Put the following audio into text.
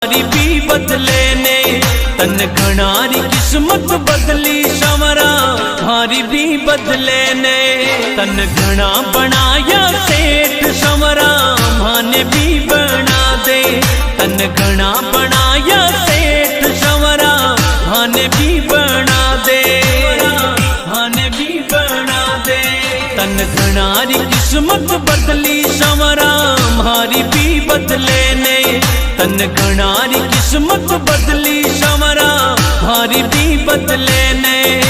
हमारी भी बदले ने तन घनारी किस्मत बदली संवरा हमारी भी बदले ने तन घना बनाया सेठ संवरा माने भी बना दे तन घना बनाया सेठ संवरा माने भी बना दे माने भी बना दे तन घनारी किस्मत बदली संवरा हमारी भी बदले ने तन घनारी किस्मत बदली संवरा हमारी भी बदले ने।